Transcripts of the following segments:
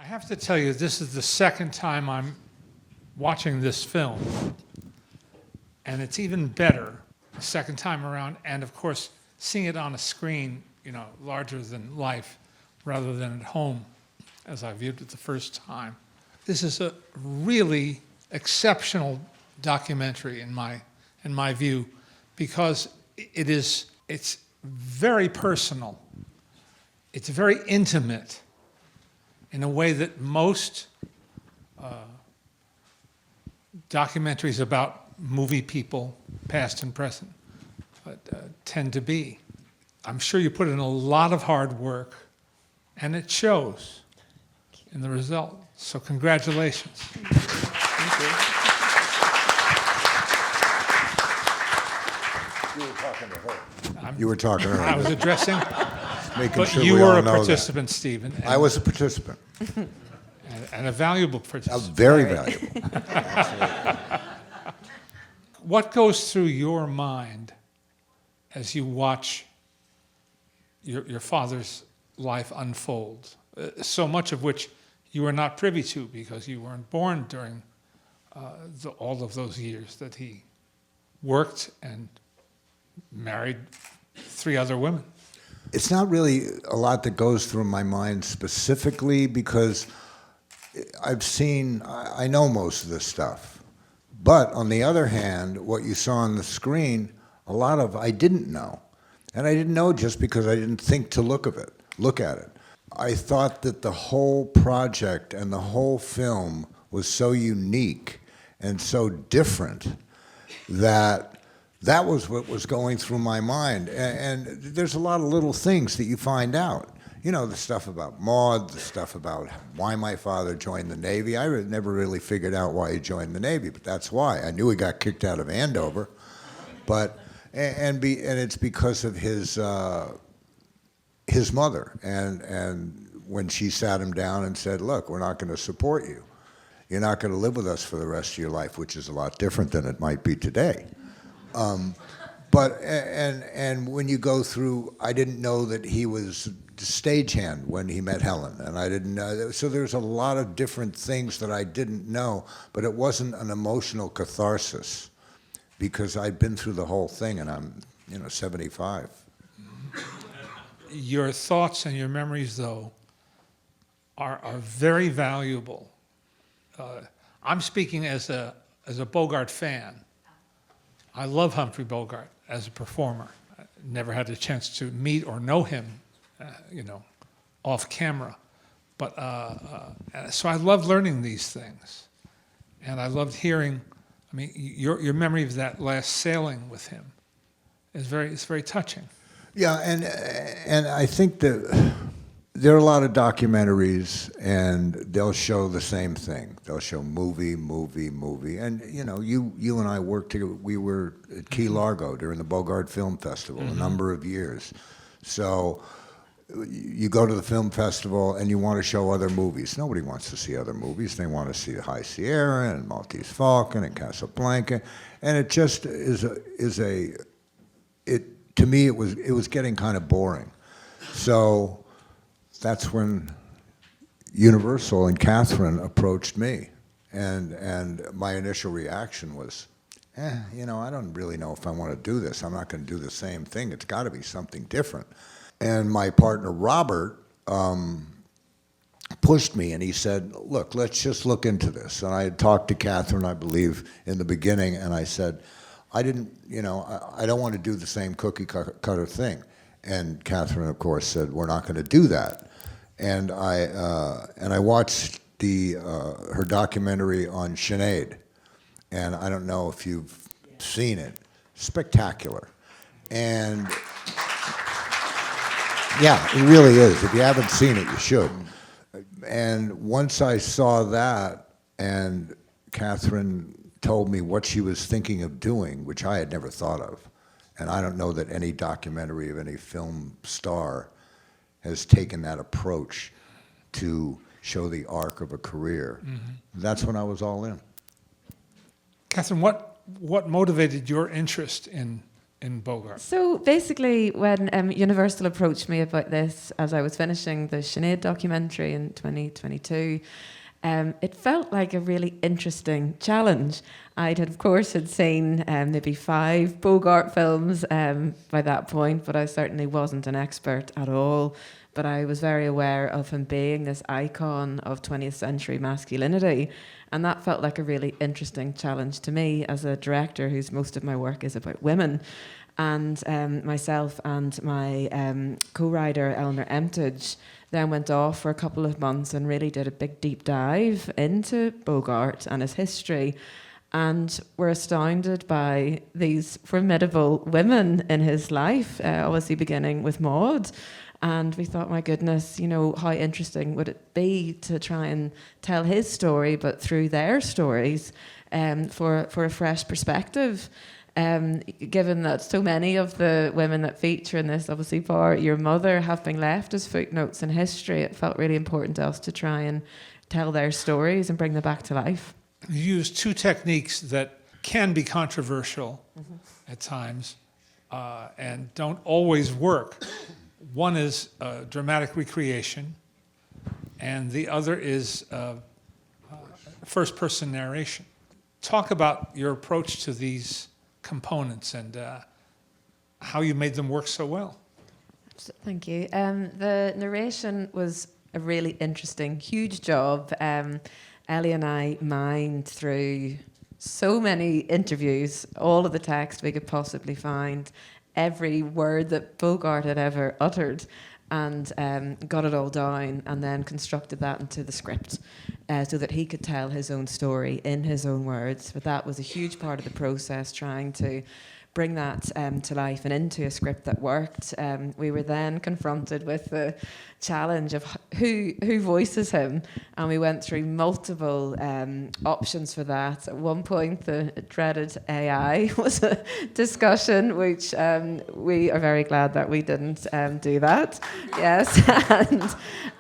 I have to tell you, this is the second time I'm watching this film, and it's even better the second time around, and of course, seeing it on a screen, larger than life, rather than at home, as I viewed it the first time. This is a really exceptional documentary in my view, because it's very personal. It's very intimate in a way that most documentaries about movie people, past and present, tend to be. I'm sure you put in a lot of hard work, and it shows in the result. So congratulations. Thank you. You were talking to her. You were talking to her. I was addressing, Making but sure you we were all a know participant, Stephen. I was a participant. And a valuable participant. Very valuable. What goes through your mind as you watch your father's life unfold? So much of which you were not privy to because you weren't born during all of those years that he worked and married 3 other women. It's not really a lot that goes through my mind specifically because I know most of this stuff. But on the other hand, what you saw on the screen, a lot of I didn't know. And I didn't know just because I didn't think to look at it. I thought that the whole project and the whole film was so unique and so different that was what was going through my mind. And there's a lot of little things that you find out. The stuff about Maud, the stuff about why my father joined the Navy. I never really figured out why he joined the Navy, but that's why. I knew he got kicked out of Andover, but and it's because of his mother. And when she sat him down and said, "Look, we're not going to support you. You're not going to live with us for the rest of your life," which is a lot different than it might be today. But when you go through, I didn't know that he was stagehand when he met Helen, and I didn't know. So there's a lot of different things that I didn't know, but it wasn't an emotional catharsis because I'd been through the whole thing, and I'm 75. Your thoughts and your memories, though, are very valuable. I'm speaking as a Bogart fan. I love Humphrey Bogart as a performer. I never had a chance to meet or know him, off camera. But so I love learning these things, and I loved hearing. I mean, your memory of that last sailing with him is very touching. Yeah, and I think that there are a lot of documentaries, and they'll show the same thing. They'll show movie, and you and I worked together. We were at Key Largo during the Bogart Film Festival a number of years. So you go to the film festival and you want to show other movies. Nobody wants to see other movies. They want to see High Sierra and Maltese Falcon and Casablanca, and it just to me it was getting kind of boring. So that's when Universal and Kathryn approached me, and my initial reaction was, I don't really know if I want to do this. I'm not going to do the same thing. It's got to be something different. And my partner Robert pushed me, and he said, "Look, let's just look into this." And I had talked to Kathryn, I believe, in the beginning, and I said, I don't want to do the same cookie cutter thing. And Kathryn, of course, said, "We're not going to do that." And I watched her documentary on Sinead, and I don't know if you've seen it. Spectacular, and yeah, it really is. If you haven't seen it, you should. And once I saw that, and Kathryn told me what she was thinking of doing, which I had never thought of. And I don't know that any documentary of any film star has taken that approach to show the arc of a career. That's when I was all in. Kathryn, what motivated your interest in in Bogart? So basically, when Universal approached me about this, as I was finishing the Sinead documentary in 2022, it felt like a really interesting challenge. Of course, had seen maybe 5 Bogart films by that point, but I certainly wasn't an expert at all. But I was very aware of him being this icon of 20th century masculinity. And that felt like a really interesting challenge to me as a director whose most of my work is about women. And myself and my co-writer, Eleanor Emtage, then went off for a couple of months and really did a big deep dive into Bogart and his history. And were astounded by these formidable women in his life, obviously beginning with Maud. And we thought, my goodness, how interesting would it be to try and tell his story, but through their stories, for a fresh perspective. Given that so many of the women that feature in this, obviously bar your mother, have been left as footnotes in history, it felt really important to us to try and tell their stories and bring them back to life. You use 2 techniques that can be controversial at times and don't always work. One is dramatic recreation, and the other is first-person narration. Talk about your approach to these components and how you made them work so well. Thank you. The narration was a really interesting, huge job. Ellie and I mined through so many interviews, all of the text we could possibly find, every word that Bogart had ever uttered, and got it all down, and then constructed that into the script so that he could tell his own story in his own words. But that was a huge part of the process, trying to bring that to life and into a script that worked. We were then confronted with the challenge of who voices him, and we went through multiple options for that. At one point, the dreaded AI was a discussion, which we are very glad that we didn't do that. Yes,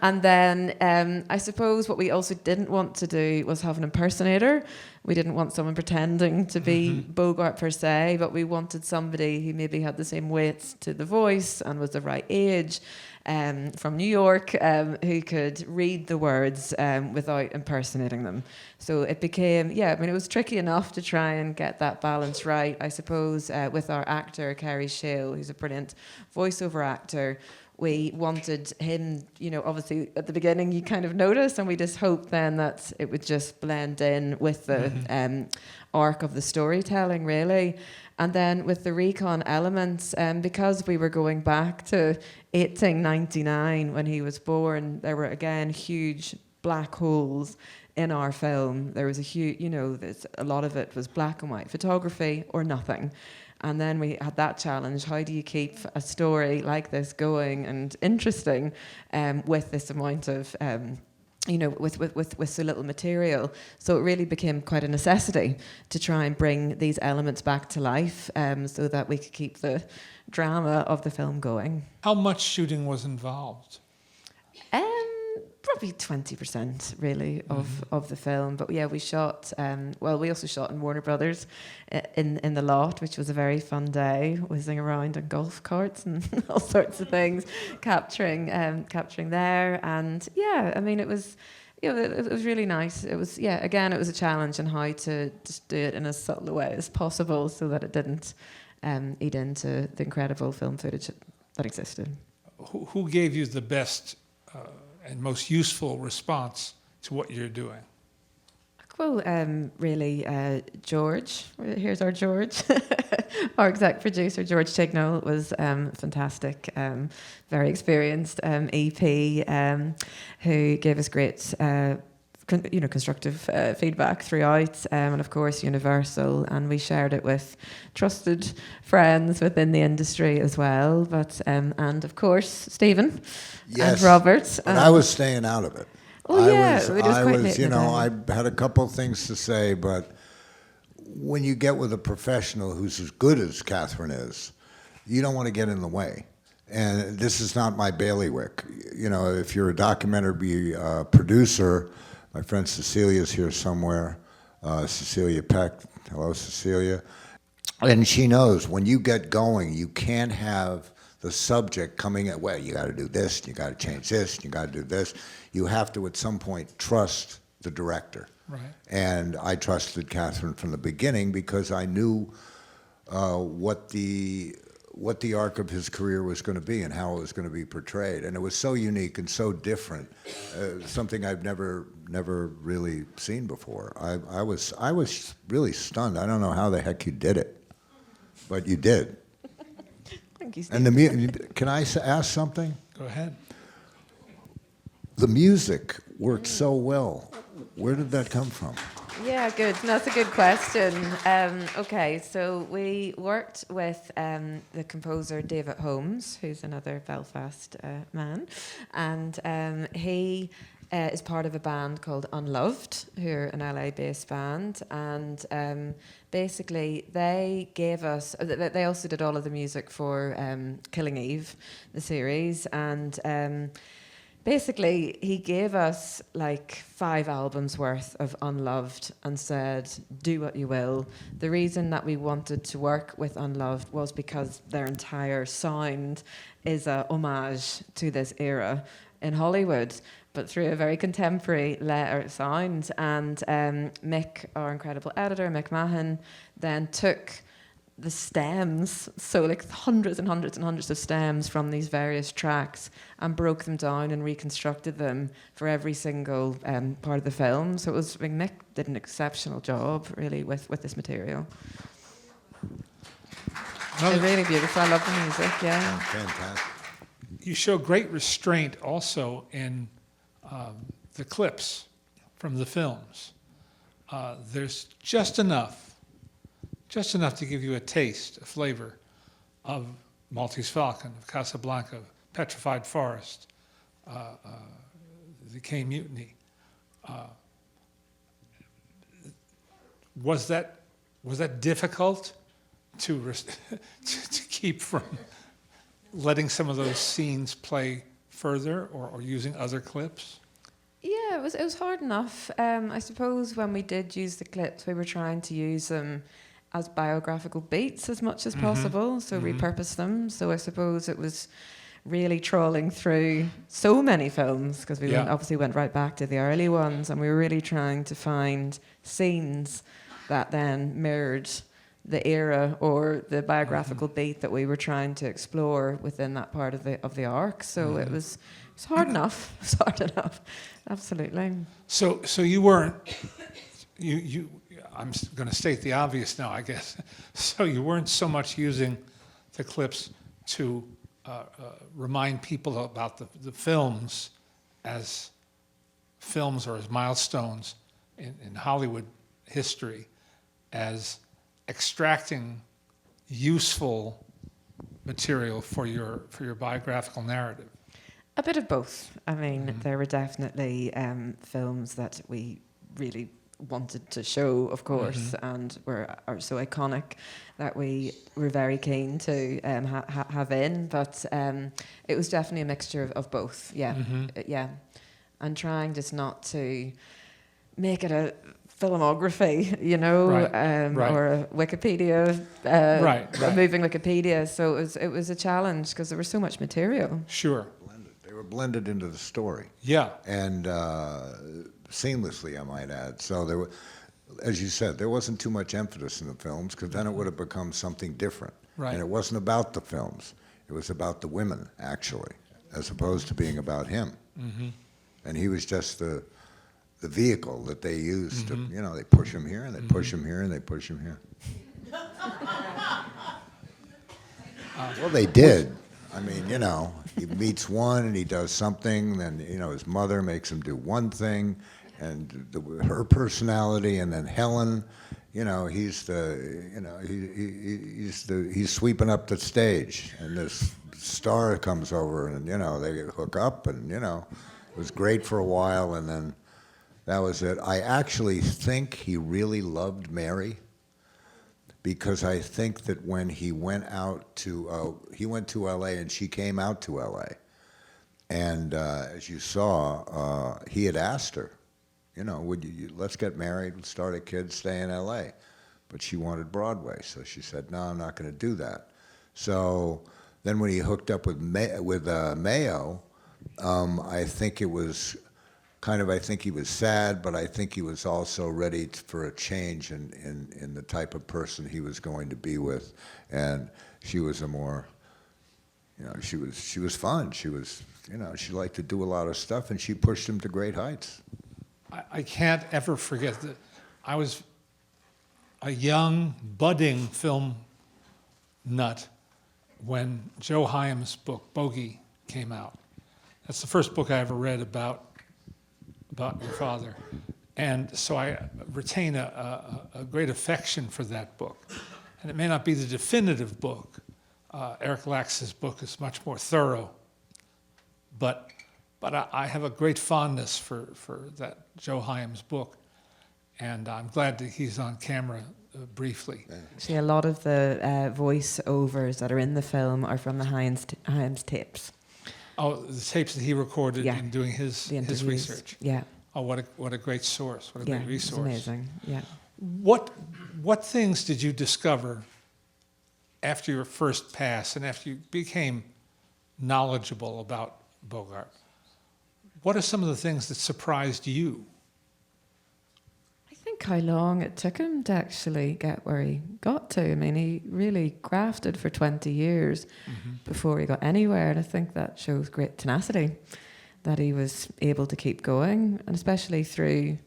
and then I suppose what we also didn't want to do was have an impersonator. We didn't want someone pretending to be Bogart per se, but we wanted somebody who maybe had the same weight to the voice and was the right age, from New York, who could read the words without impersonating them. So it became, it was tricky enough to try and get that balance right, I suppose, with our actor, Kerry Shale, who's a brilliant voiceover actor. We wanted him, obviously at the beginning you kind of notice, and we just hoped then that it would just blend in with the arc of the storytelling, really. And then with the recon elements, because we were going back to 1899 when he was born, there were again huge black holes in our film. There was a huge, a lot of it was black and white photography or nothing. And then we had that challenge: how do you keep a story like this going and interesting with this amount of, with so little material? So it really became quite a necessity to try and bring these elements back to life, so that we could keep the drama of the film going. How much shooting was involved? Probably 20% really of the film. But yeah, we shot, we also shot in Warner Brothers in the lot, which was a very fun day, whizzing around on golf carts and all sorts of things, capturing there. And yeah, I mean, it was, it was really nice. It was, again, it was a challenge in how to just do it in as subtle a way as possible so that it didn't eat into the incredible film footage that existed. Who gave you the best and most useful response to what you're doing? Well, really, George. Here's our George. Our exec producer, George Tignall, was fantastic, very experienced EP, who gave us great, constructive feedback throughout, and of course Universal, and we shared it with trusted friends within the industry as well. But and of course Stephen and Robert. But I was staying out of it. Oh yeah, I had a couple things to say, but when you get with a professional who's as good as Kathryn is, you don't want to get in the way. And this is not my bailiwick. If you're a documentary producer, my friend Cecilia's here somewhere, Cecilia Peck. Hello, Cecilia. And she knows when you get going, you can't have the subject coming at, well, you got to do this, you got to change this, you got to do this. You have to, at some point, trust the director. Right. And I trusted Kathryn from the beginning because I knew what the arc of his career was going to be and how it was going to be portrayed. And it was so unique and so different, something I've never really seen before. I was really stunned. I don't know how the heck you did it, but you did. Thank you, Steve. And can I ask something? Go ahead. The music worked so well. Where did that come from? Yeah, good. That's a good question. Okay, so we worked with the composer David Holmes, who's another Belfast man, and he is part of a band called Unloved, who are an LA-based band, and basically they gave us. They also did all of the music for Killing Eve, the series, and. Basically, he gave us like 5 albums worth of Unloved and said, do what you will. The reason that we wanted to work with Unloved was because their entire sound is a homage to this era in Hollywood, but through a very contemporary sound. And Mick, our incredible editor, Mick Mahon, then took the stems, so like hundreds and hundreds and hundreds of stems from these various tracks, and broke them down and reconstructed them for every single part of the film. So it was, I mean, Mick did an exceptional job, really, with this material. It's really beautiful. I love the music, yeah. Fantastic. You show great restraint also in the clips from the films. There's just enough to give you a taste, a flavor of Maltese Falcon, of Casablanca, of Petrified Forest, the K Mutiny. Was that difficult to keep from letting some of those scenes play further, or using other clips? Yeah, it was hard enough. I suppose when we did use the clips, we were trying to use them as biographical beats as much as possible, so repurpose them. So I suppose it was really trawling through so many films, because we obviously went right back to the early ones, and we were really trying to find scenes that then mirrored the era or the biographical beat that we were trying to explore within that part of the arc. So it was hard enough. It was hard enough, absolutely. So you weren't you. I'm going to state the obvious now, I guess. So you weren't so much using the clips to remind people about the films as films or as milestones in Hollywood history, as extracting useful material for your biographical narrative. A bit of both. I mean, there were definitely films that we really wanted to show, of course, and are so iconic that we were very keen to have in. But it was definitely a mixture of both. Yeah, yeah, and trying just not to make it a filmography, you know, or a Wikipedia, a moving Wikipedia. So it was a challenge because there was so much material. Sure. They were blended into the story. Yeah. And seamlessly, I might add. So there, as you said, there wasn't too much emphasis in the films, because then it would have become something different. Right. And it wasn't about the films. It was about the women, actually, as opposed to being about him. And he was just the vehicle that they used to, you know, they push him here and they push him here and they push him here. Well, they did. I mean, you know, he meets one and he does something, then, you know, his mother makes him do one thing, and her personality, and then Helen, you know, he's sweeping up the stage, and this star comes over, and, you know, they hook up, and, you know, it was great for a while, and then that was it. I actually think he really loved Mary, because I think that when he went to LA and she came out to LA, and as you saw, he had asked her, you know, let's get married, start a kid, stay in LA. but she wanted Broadway. So she said, no, I'm not going to do that. So then when he hooked up with Mayo, I think it was I think he was sad, but I think he was also ready for a change in the type of person he was going to be with. And she was a more, she was fun. She was, she liked to do a lot of stuff, and she pushed him to great heights. I can't ever forget that I was a young, budding film nut when Joe Hyam's book, Bogey, came out. That's the first book I ever read about your father. And so I retain a great affection for that book. And it may not be the definitive book. Eric Lax's book is much more thorough. But I have a great fondness for that Joe Hyam's book. And I'm glad that he's on camera briefly. Actually, a lot of the voiceovers that are in the film are from the Hyams tapes. Oh, the tapes that he recorded Yeah. in doing his research. Yeah. Oh, what a great source! What a Yeah, great it's resource! amazing. Yeah. What things did you discover after your first pass and after you became knowledgeable about Bogart? What are some of the things that surprised you? I think how long it took him to actually get where he got to. I mean, he really grafted for 20 years before he got anywhere, and I think that shows great tenacity, that he was able to keep going, and especially through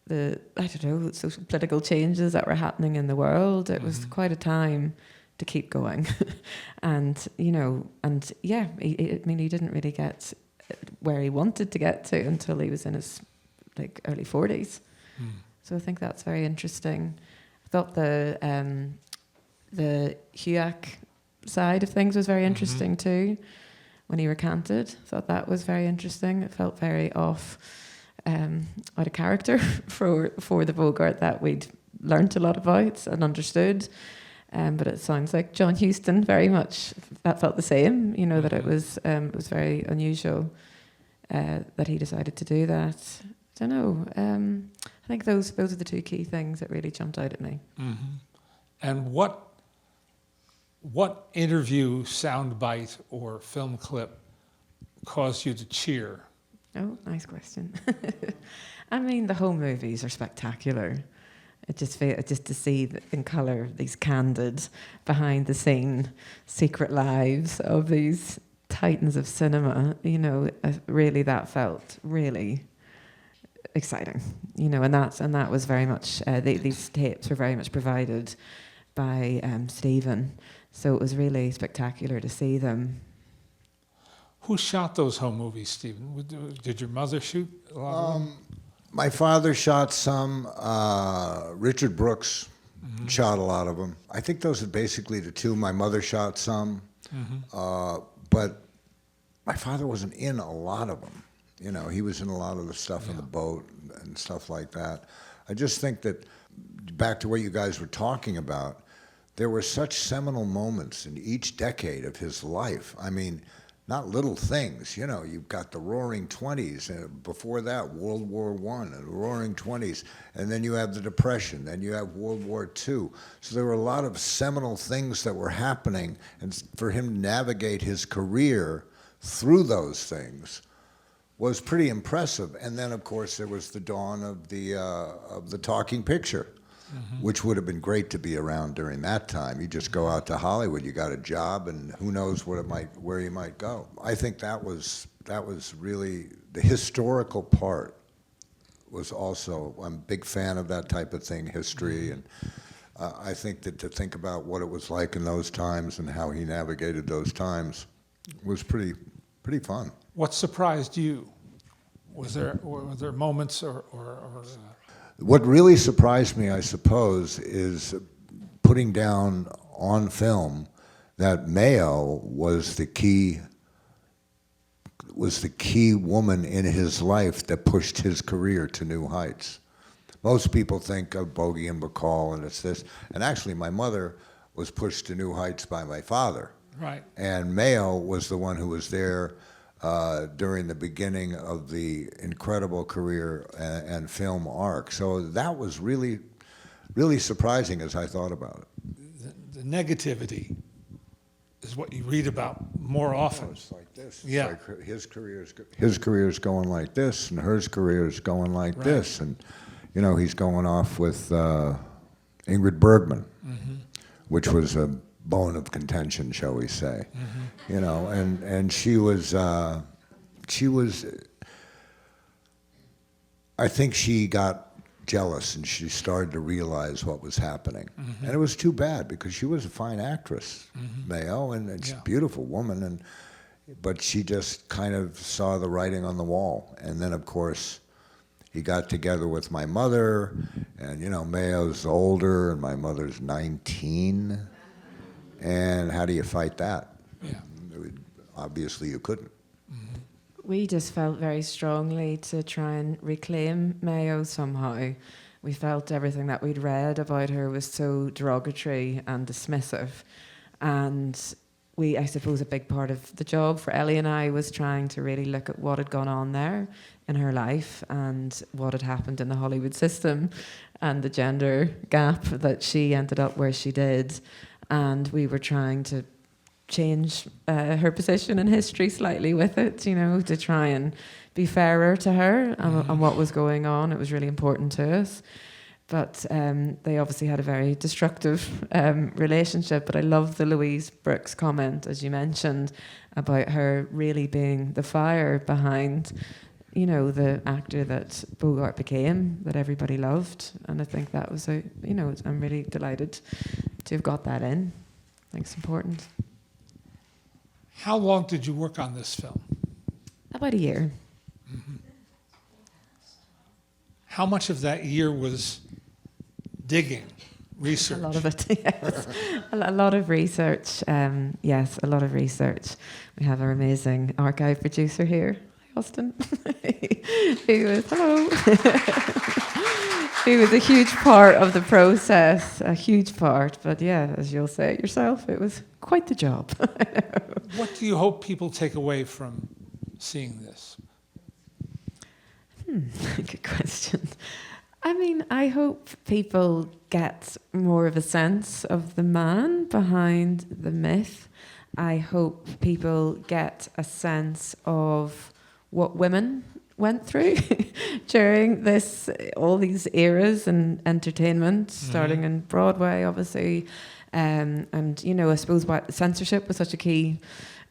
the, social political changes that were happening in the world. It was quite a time to keep going. And, he didn't really get where he wanted to get to until he was in his early 40s. So I think that's very interesting. I thought the HUAC side of things was very interesting too. When he recanted, I thought that was very interesting. It felt very out of character for the Bogart that we'd learnt a lot about and understood. But it sounds like John Huston very much that felt the same. That it was very unusual that he decided to do that. I don't know. I think those are the two key things that really jumped out at me. And what interview, soundbite, or film clip caused you to cheer? Oh, nice question. I mean, the whole movies are spectacular. Just to see in colour these candid, behind the scene, secret lives of these titans of cinema. Really, that felt really exciting. And that was very much these tapes were very much provided by Stephen. So it was really spectacular to see them. Who shot those home movies, Stephen? Did your mother shoot a lot of them? My father shot some. Richard Brooks shot a lot of them. I think those are basically the two. My mother shot some. But my father wasn't in a lot of them. He was in a lot of the stuff on the boat and stuff like that. I just think that, back to what you guys were talking about, there were such seminal moments in each decade of his life. I mean, not little things. You've got the Roaring '20s, and before that, World War I, and the Roaring '20s, and then you have the Depression, then you have World War II. So there were a lot of seminal things that were happening, and for him to navigate his career through those things was pretty impressive. And then, of course, there was the dawn of the talking picture, which would have been great to be around during that time. You just go out to Hollywood, you got a job, and who knows where you might go. I think that was really the historical part. Was also, I'm a big fan of that type of thing, history, and I think that to think about what it was like in those times and how he navigated those times was pretty fun. What surprised you? Were there moments or What really surprised me, I suppose, is putting down on film that Mayo was the key woman in his life that pushed his career to new heights. Most people think of Bogey and Bacall and it's this, and actually my mother was pushed to new heights by my father. right? And Mayo was the one who was there during the beginning of the incredible career and film arc. So that was really really surprising as I thought about it. The negativity is what you read about more often. It's like this. It's Yeah. like his career's going like this, and hers career's going like Right. this, and he's going off with Ingrid Bergman, which was a bone of contention, shall we say? And she was. I think she got jealous and she started to realize what was happening. And it was too bad because she was a fine actress, Mayo, and she's a beautiful woman, but she just kind of saw the writing on the wall. And then, of course, he got together with my mother, and Mayo's older and my mother's 19. And how do you fight that? Yeah. Obviously, you couldn't. We just felt very strongly to try and reclaim Mayo somehow. We felt everything that we'd read about her was so derogatory and dismissive. And I suppose a big part of the job for Ellie and I was trying to really look at what had gone on there in her life and what had happened in the Hollywood system and the gender gap that she ended up where she did. And we were trying to change her position in history slightly with it, to try and be fairer to her and what was going on. It was really important to us. But they obviously had a very destructive relationship. But I love the Louise Brooks comment, as you mentioned, about her really being the fire behind, the actor that Bogart became, that everybody loved. And I think that was I'm really delighted to have got that in. I think it's important. How long did you work on this film? About a year. How much of that year was digging, research? A lot of it, yes. A lot of research, yes, a lot of research. We have our amazing archive producer here, Austin, who was a huge part of the process, a huge part. But yeah, as you'll say it yourself, it was quite the job. What do you hope people take away from seeing this? Good question. I mean, I hope people get more of a sense of the man behind the myth. I hope people get a sense of what women went through during all these eras in entertainment, starting in Broadway, obviously. And, I suppose why censorship was such a key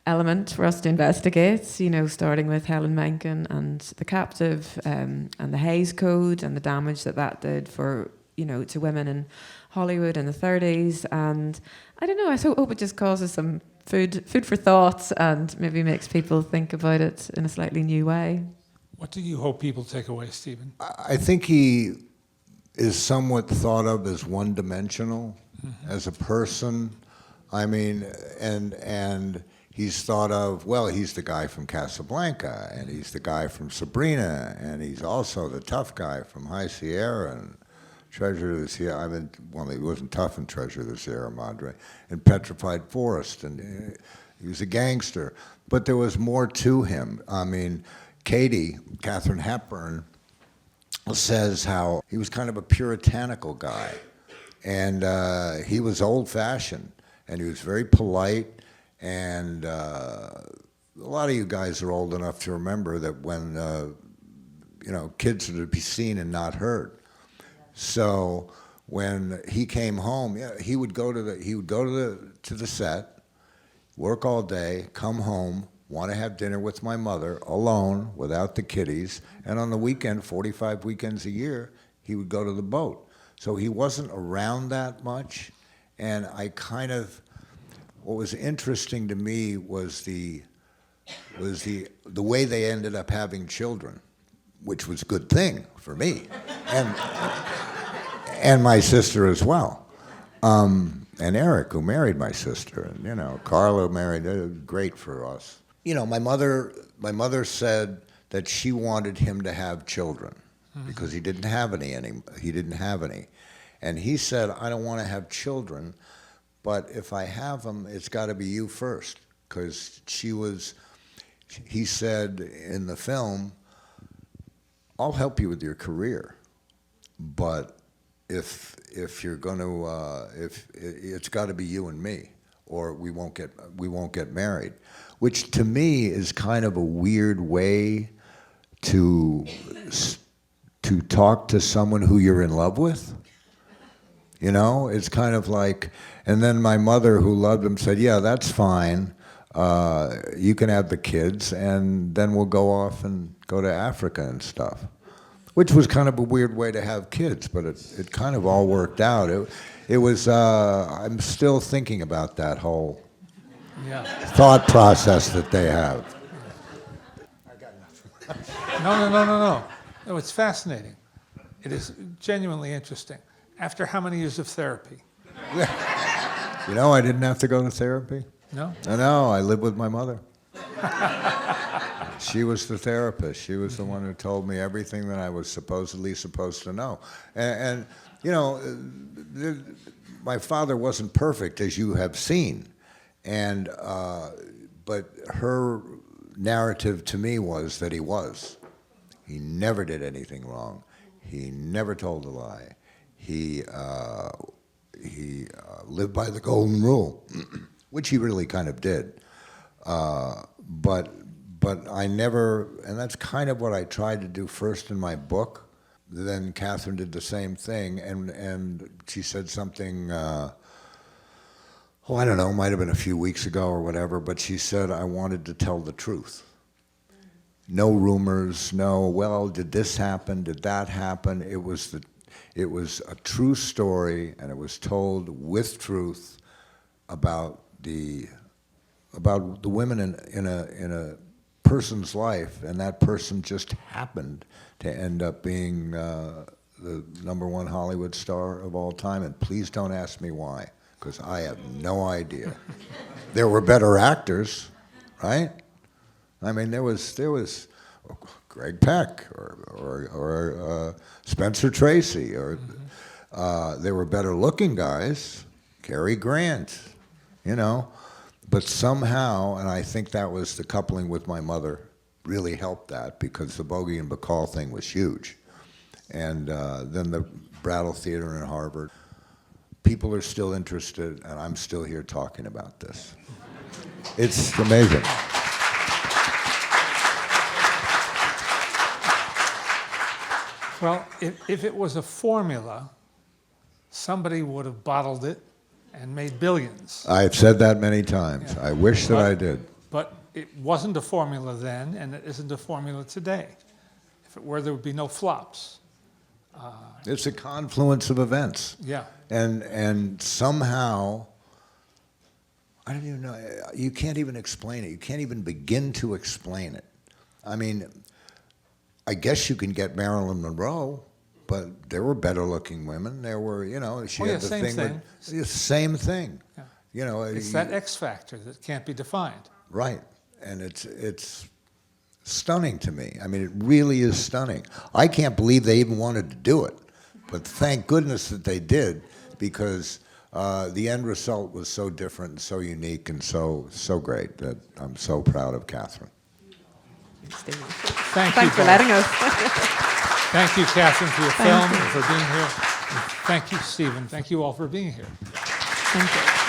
element for us to investigate, starting with Helen Mencken and The Captive, and the Hays Code and the damage that did for, to women in Hollywood in the 30s. And I don't know, I hope it just causes some food for thought and maybe makes people think about it in a slightly new way. What do you hope people take away, Stephen? I think he is somewhat thought of as one-dimensional as a person. I mean, and he's thought of, well, he's the guy from Casablanca, and he's the guy from Sabrina, and he's also the tough guy from High Sierra and Treasure of the Sierra. He wasn't tough in Treasure of the Sierra Madre, and Petrified Forest, and he was a gangster. But there was more to him. I mean, Kathryn Hepburn, says how he was kind of a puritanical guy, and he was old-fashioned, and he was very polite, and a lot of you guys are old enough to remember that when kids were to be seen and not heard. So when he came home, he would go to the set, work all day, come home, want to have dinner with my mother alone without the kiddies, and on the weekend, 45 weekends a year, he would go to the boat. So he wasn't around that much, and what was interesting to me was the way they ended up having children, which was a good thing for me, and my sister as well. And Eric, who married my sister, and Carla married, great for us. My mother said that she wanted him to have children because he didn't have any. And he said, I don't want to have children, but if I have them, it's got to be you first. Because he said in the film, I'll help you with your career, but if you're going to if it's got to be you and me, or we won't get married, which to me is kind of a weird way to talk to someone who you're in love with. You know, it's kind of like, and then my mother, who loved him, said, yeah, that's fine. You can have the kids, and then we'll go off and go to Africa and stuff. Which was kind of a weird way to have kids, but it kind of all worked out. It was, I'm still thinking about that whole thought process that they have. No. No, it's fascinating. It is genuinely interesting. After how many years of therapy? You know, I didn't have to go to therapy. No? No, I lived with my mother. She was the therapist. She was the one who told me everything that I was supposedly supposed to know. And you know, my father wasn't perfect, as you have seen. And but her narrative to me was that he was. He never did anything wrong. He never told a lie. He lived by the golden rule, which he really kind of did. But I never, and that's kind of what I tried to do first in my book. Then Kathryn did the same thing, and she said something, I don't know, might have been a few weeks ago or whatever, but she said, I wanted to tell the truth. No rumors, no, well, did this happen, did that happen? It was a true story, and it was told with truth about the women in a person's life, and that person just happened to end up being the #1 Hollywood star of all time. And please don't ask me why, because I have no idea. There were better actors, right? I mean, there was Greg Peck or Spencer Tracy, or there were better looking guys, Cary Grant, you know. But somehow, and I think that was the coupling with my mother really helped that, because the Bogey and Bacall thing was huge. And then the Brattle Theater in Harvard. People are still interested, and I'm still here talking about this. It's amazing. Well, if it was a formula, somebody would have bottled it and made billions. I've said that many times. Yeah. I wish that I did. But it wasn't a formula then, and it isn't a formula today. If it were, there would be no flops. It's a confluence of events. Yeah. And somehow, I don't even know, you can't even explain it. You can't even begin to explain it. I mean, I guess you can get Marilyn Monroe, but there were better looking women. There were, you know, she had the same thing. The same thing. Yeah. You know, It's that X factor that can't be defined. right. And it's stunning to me. I mean, it really is stunning. I can't believe they even wanted to do it, but thank goodness that they did, because the end result was so different and so unique and so great that I'm so proud of Kathryn. Thanks for letting us. Thank you, Kathryn, for your film you. and for being here. And thank you, Stephen. Thank you all for being here. Thank you.